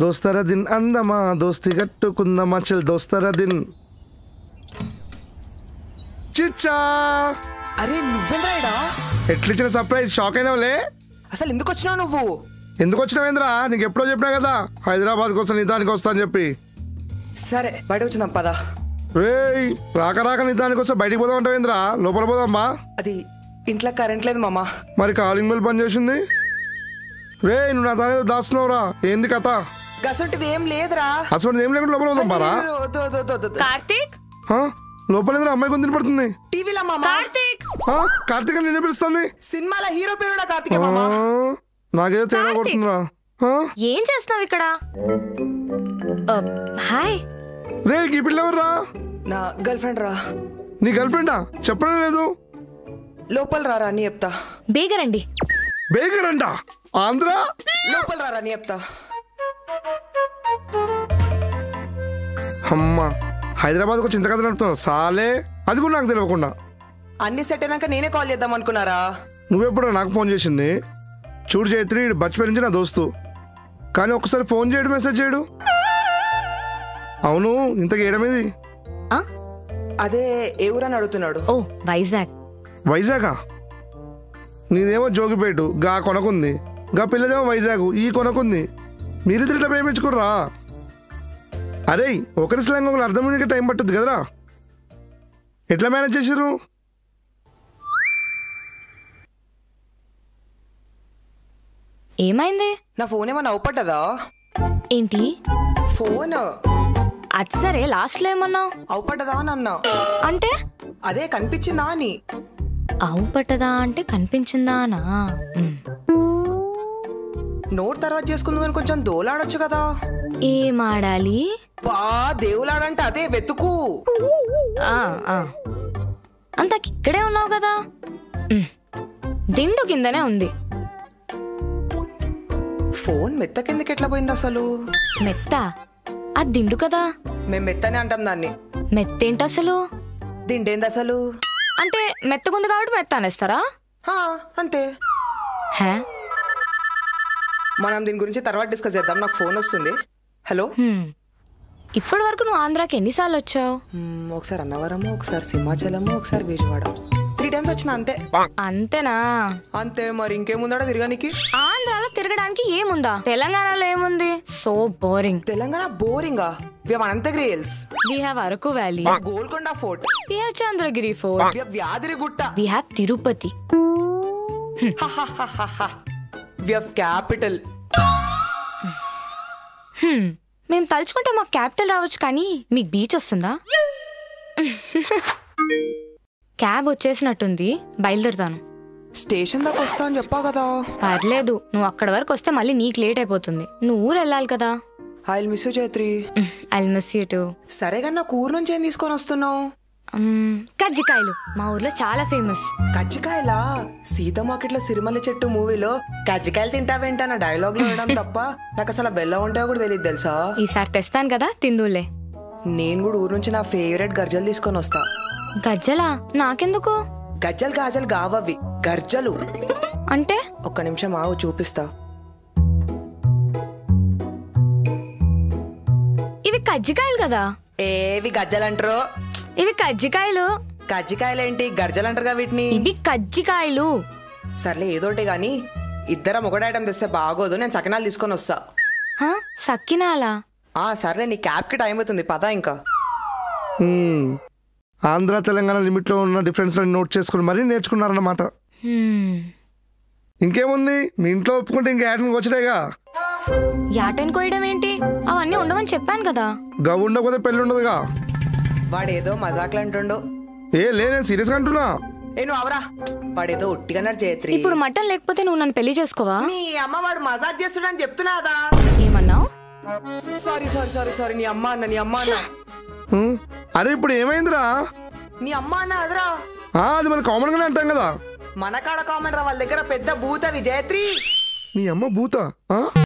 దోస్తరా దిన్ అందమా దోస్తి కట్టుకుందమా చల్ దోస్తరా దిన్ చిచ్చా. అరే నువ్వేంద్రా ఎట్లిచ్చిన సర్ప్రైజ్ షాక్ అయినావులే. అసలు ఎందుకు వచ్చినావు నువ్వు? ఎందుకు వచ్చినావేంద్రా? నీకు ఎప్పుడో చెప్పినా కదా హైదరాబాద్కి వస్తా నిదానికి వస్తా అని చెప్పి. సరే బయట వచ్చిందాం పదా. రేయ్ రాక రాక నిదానికి వస్తే బయటికి పోదాం అంటావేంద్రా? లోపల పోదామ్మా. అది ఇంట్లో కరెంట్ లేదు మామ. మరి కాలింగ్ బెల్ పని చేసింది. రే నువ్వు నా తానే దాస్తున్నావురా, ఏంది కథ? గసంటిది ఏం లేదురా. అసలు ఏం లేకుండా లోపల పోదాం పారా. కార్తీక్ లోపల ఏదైనా అమ్మాయి గొంతుని పడుతుంది. టీవీలో మామ. కార్తీక్ కార్తీక్ అని నిన్నే పిలుస్తుంది. సినిమాల హీరో పేరు కార్తీక్ మామ. నాకేదో తేడా కొడుతుందిరా. ఏం చేస్తున్నావు ఇక్కడ? హాయ్ రే ఈ పిల్ల ఎవర్రా? నా గర్ల్ ఫ్రెండ్ రా. నీ గర్ల్ ఫ్రెండా? చెప్పడం లేదు. లోపల రారా అని చెప్తా. బేగరండి. బేగర్ అంట ఆంధ్ర. లోపల రారా అని చెప్తా. అమ్మా హైదరాబాద్కు చింత కథ నడుపుతున్నావు సాలే. అది కూడా నాకు తెలియకుండా. అన్ని సెట్ అయినాక నేనే కాల్ చేద్దాం అనుకున్నారా? నువ్వెప్పుడో నాకు ఫోన్ చేసింది. చూడు జైత్రి బచ్చిపోయి నుంచి నా దోస్తు, కానీ ఒకసారి ఫోన్ చేయడు మెసేజ్ చేయడు. అవును ఇంతకు ఏడమేది? అదే ఏ ఊరని అడుగుతున్నాడు. ఓ వైజాగ్. వైజాగా? నీదేమో జోగిపేటు గా కొనకుంది, గా పిల్లదేమో వైజాగ్ ఈ కొనకుంది. మీరిద్దరు ఇట్లా ప్రేమించుకుర్రా? అరే ఒకరి స్లాంగ్ ఒకరు అర్థమయ్యే టైం పట్టుద్ది కదరా. ఎట్లా మేనేజ్ చేసిర్రు? ఏమైంది? నా ఫోన్ ఏమన్నా అవుపట్టదా? ఏంటి ఫోన్? అది సరే లాస్ట్ లో ఏమన్నా అవుపట్టదా అని అన్నా. అంటే అదే కనిపించిందా అని. అవు పట్టదా అంటే కనిపించిందానా? నోట్ తర్వాత చేసుకుందాం అని కొంచెం దోలాడొచ్చు కదా. ఏం ఆడాలి? బా దేవులాడంటే అదే వెతుకు. అంతకి ఇక్కడే ఉన్నావు కదా. దిండు కిందనే ఉంది. ఫోన్ మెత్త కిందకి ఎట్లా పోయింది అసలు? మెత్త? అది దిండు కదా. మేము మెత్తనే అంటాం దాన్ని. మెత్తేంటి అసలు? దిండేంది అసలు? అంటే మెత్తగుంది కాబట్టి మెత్త అనేస్తారా? అంతే. మనం దీని గురించి తర్వాత డిస్కస్ చేద్దాం. నాకు ఫోన్ వస్తుంది. హలో. ఇప్పటి వరకు నువ్వు ఆంధ్రాకి ఎన్నిసార్లు వచ్చావు? ఒకసారి అన్నవరము, ఒకసారి సింహాచలము, ఒకసారి విజయవాడ. 3 times వచ్చిన అంతే. అంతేనా? అంతే. మరి ఇంకేముందా తిరగడానికి? ఆంధ్రాలో తిరగడానికి ఏముందా? తెలంగాణలో ఏముంది? So boring. తెలంగాణ బోరింగా? We have Ananthagiri hills, we have Araku valley, Golconda fort, we have Chandragiri fort, we have Yadagirigutta, we have Tirupati, we have capital. మేము తలుచుకుంటే మాకు క్యాపిటల్ రావచ్చు, కానీ మీకు బీచ్ వస్తుందా? క్యాబ్ వచ్చేసినట్టుంది, బయలుదేరుతాను. స్టేషన్ దాకా వస్తా అని చెప్పావు కదా. పర్లేదు, నువ్వు అక్కడ వరకు వస్తే మళ్ళీ నీకు లేట్ అయిపోతుంది. నువ్వు ఊరు వెళ్ళాలి కదా. I will miss you Chaitri. I will miss you to. సరే కానీ నాకు ఊరు నుంచి ఏం తీసుకొని వస్తున్నావు? కజ్జికాయలు మా ఊర్లో చాలా ఫేమస్. కజ్జికాయలా? సీత మార్కెట్ లో సిరిమల్లి చెట్టు మూవీలో కజ్జికాయలు తింటావేంట నా డైలాగ్ లో వేయడం తప్ప నాకు అసలు బెల్ల ఉంటాయో కూడా తెలియదు తెలుసా. ఈసారి తెస్తాను కదా, తిందులే. నేను కూడా ఊరు నుంచి నా ఫేవరెట్ గర్జలు తీసుకొని వస్తా. గజ్జలా? నాకెందుకు? గజ్జలు గాజలు కావవి, గర్జలు. అంటే? ఒక్క నిమిషం ఆవు, చూపిస్తా. ఇవి కజ్జికాయలు కదా. ఏవి గజ్జలు అంటారు? ఇవి కజ్జికాయలు. కజ్జికాయలు ఏంటి, గర్జలు అంటారుగా వీటిని. ఇవి కజ్జికాయలు. సర్లే ఏదోటి గాని ఇద్దరం ఒకటి ఐటమ్ తెస్తే బాగోదు. నేను సకినాలు తీసుకొని వస్తా. సకినాలా? సర్లే, నీ క్యాబ్ కి టైం అవుతుంది, పదా ఇంకా. ఆంధ్ర తెలంగాణ లిమిట్ లో ఉన్న డిఫరెన్స్ నోట్ చేసుకుని మరీ నేర్చుకున్నారన్నమాట. ఇంకేముంది, మీ ఇంట్లో ఒప్పుకుంటే ఇంకా యాటన్ వచ్చాయిగా. యాటన్ కోయడం ఏంటి? అవన్నీ ఉండవని చెప్పాను కదా. గవ్ ఉండకపోతే పెళ్ళి ఉండదుగా. వాడేదో మజాక్లు అంటుండు. నేను సీరియస్ గా అంటున్నా. నువ్వు అవరా, వాడేదో ఒట్టిగా చైత్రి. ఇప్పుడు మటన్ లేకపోతే నువ్వు నన్ను పెళ్లి చేసుకోవా? నీ అమ్మ వాడు మజాక్ చేస్తున్నాడని చెప్తున్నాదా? ఏమన్నావు? సారీ సారీ సారీ సారీ, నీ అమ్మ అన్న, నీ అమ్మ అన్న. అరే ఇప్పుడు ఏమైందిరా? నీ అమ్మ అన్న అదరా. అది మన కామన్ గానే అంటాం కదా. మన కాడ కామన్ రా, వాళ్ళ దగ్గర పెద్ద బూత్ అది జయత్రి. నీ అమ్మ బూతా?